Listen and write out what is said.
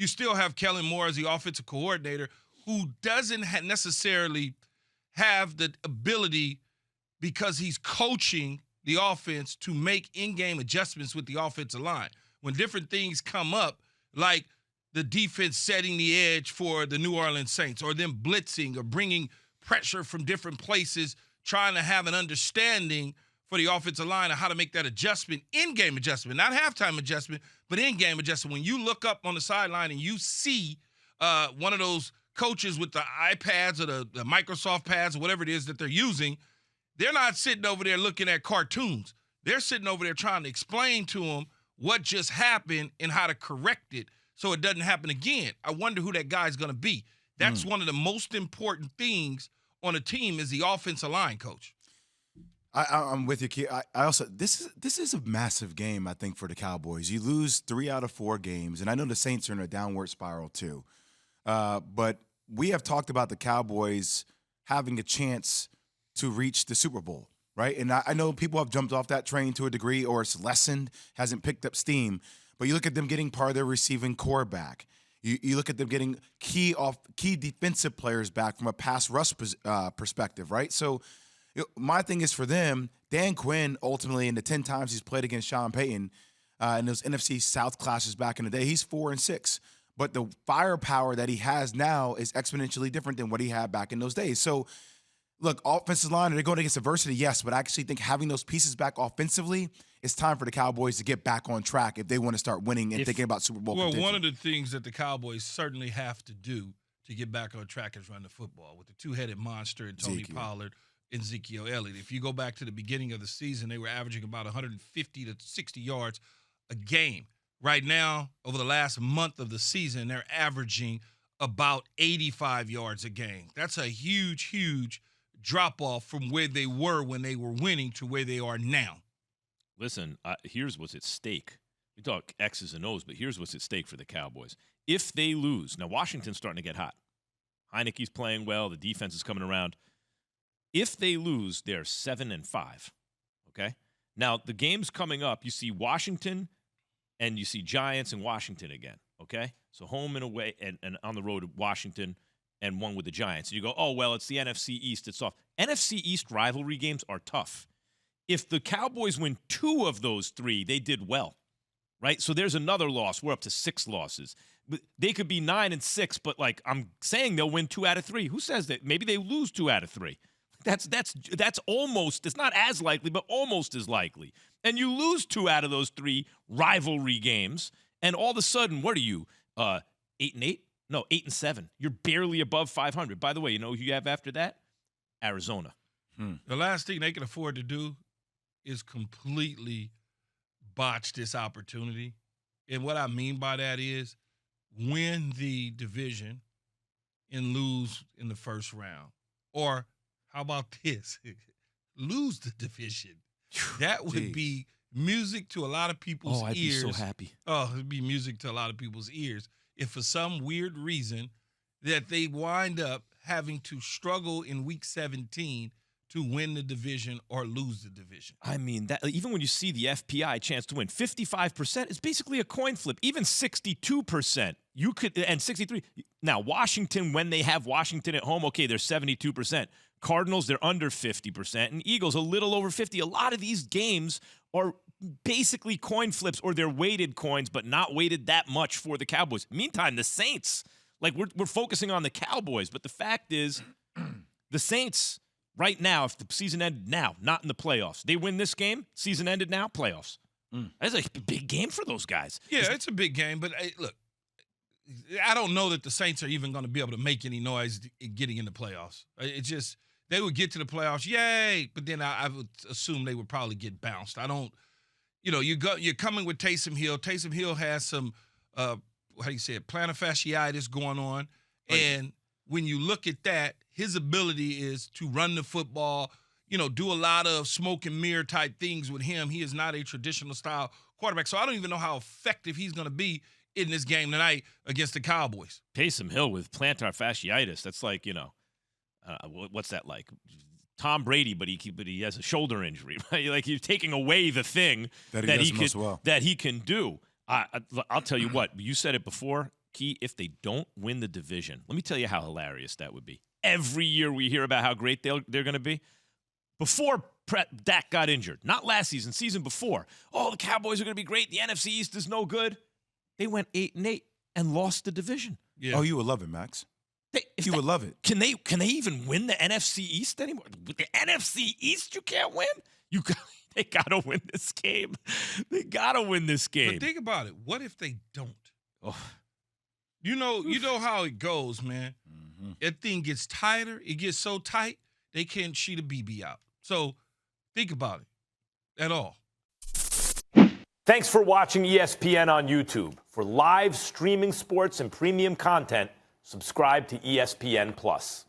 you still have Kellen Moore as the offensive coordinator who doesn't necessarily have the ability because he's coaching the offense to make in-game adjustments with the offensive line. When different things come up, like the defense setting the edge for the New Orleans Saints or them blitzing or bringing pressure from different places, trying to have an understanding for the offensive line of how to make that adjustment, in-game adjustment, not halftime adjustment, but in-game adjustment. When you look up on the sideline and you see one of those coaches with the iPads or the Microsoft pads or whatever it is that they're using, they're not sitting over there looking at cartoons. They're sitting over there trying to explain to them what just happened and how to correct it so it doesn't happen again. I wonder who that guy's going to be. That's one of the most important things on a team is the offensive line coach. I'm with you, Key. I also this is a massive game, I think, for the Cowboys. You lose 3 out of 4 games, and I know the Saints are in a downward spiral too. But we have talked about the Cowboys having a chance to reach the Super Bowl, right? And I know people have jumped off that train to a degree, or it's lessened, hasn't picked up steam. But you look at them getting part of their receiving core back. You look at them getting key defensive players back from a pass rush perspective, right? So my thing is for them, Dan Quinn, ultimately, in the 10 times he's played against Sean Payton in those NFC South clashes back in the day, he's 4-6. But the firepower that he has now is exponentially different than what he had back in those days. So, look, offensive line, are they going against adversity? Yes, but I actually think having those pieces back offensively, it's time for the Cowboys to get back on track if they want to start winning and thinking about Super Bowl contention. Well, one of the things that the Cowboys certainly have to do to get back on track is run the football with the two-headed monster and Tony Pollard and Ezekiel Elliott. If you go back to the beginning of the season, they were averaging about 150 to 60 yards a game. Right now, over the last month of the season, they're averaging about 85 yards a game. That's a huge, huge drop-off from where they were when they were winning to where they are now. Listen, here's what's at stake. We talk X's and O's, but here's what's at stake for the Cowboys. If they lose, now Washington's starting to get hot. Heineke's playing well. The defense is coming around. If they lose, they're 7-5, okay? Now, the games coming up, you see Washington and you see Giants and Washington again, okay? So home and away and on the road Washington and one with the Giants. And you go, oh, well, it's the NFC East. It's soft. NFC East rivalry games are tough. If the Cowboys win 2 of those 3, they did well, right? So there's another loss. We're up to 6 losses. They could be 9-6, but, like, I'm saying they'll win 2 out of 3. Who says that? Maybe they lose 2 out of 3. That's almost, it's not as likely, but almost as likely. And you lose 2 out of those 3 rivalry games, and all of a sudden, what are you, 8-8? No, 8-7. You're barely above 500. By the way, you know who you have after that? Arizona. The last thing they can afford to do is completely botch this opportunity. And what I mean by that is win the division and lose in the first round. Or how about this? Lose the division. That would be music to a lot of people's ears. I'd be so happy. Oh, it'd be music to a lot of people's ears if for some weird reason that they wind up having to struggle in week 17 to win the division or lose the division. I mean, that even when you see the FPI chance to win, 55% is basically a coin flip. Even 62%, you could, and 63. Now, Washington, when they have Washington at home, okay, they're 72%. Cardinals, they're under 50%, and Eagles, a little over 50. A lot of these games are basically coin flips, or they're weighted coins, but not weighted that much for the Cowboys. Meantime, the Saints, like we're focusing on the Cowboys, but the fact is, the Saints right now, if the season ended now, not in the playoffs, they win this game, season ended now, playoffs. That's a big game for those guys. Yeah, it's a big game, but look, I don't know that the Saints are even going to be able to make any noise getting in the playoffs. It's just they would get to the playoffs, yay, but then I would assume they would probably get bounced. I don't, you're coming with Taysom Hill. Taysom Hill has some, how do you say it, plantar fasciitis going on, and when you look at that, his ability is to run the football, do a lot of smoke and mirror type things with him. He is not a traditional style quarterback, so I don't even know how effective he's going to be in this game tonight against the Cowboys. Taysom Hill with plantar fasciitis, that's like, what's that like? Tom Brady, but he has a shoulder injury, right? Like you're taking away the thing that he can do. I'll tell you what, you said it before. Key, if they don't win the division, let me tell you how hilarious that would be. Every year we hear about how great they're going to be. Before Dak got injured, not last season, season before. Oh, the Cowboys are going to be great. The NFC East is no good. They went 8-8 and lost the division. Yeah. Oh, you would love it, Max. You would love it. Can they even win the NFC East anymore? With the NFC East, you can't win. They gotta win this game. They gotta win this game. But think about it. What if they don't? Oh. You know how it goes, man. Mm-hmm. That thing gets tighter. It gets so tight they can't shoot a BB out. So think about it at all. Thanks for watching ESPN on YouTube. For live streaming sports and premium content, subscribe to ESPN+.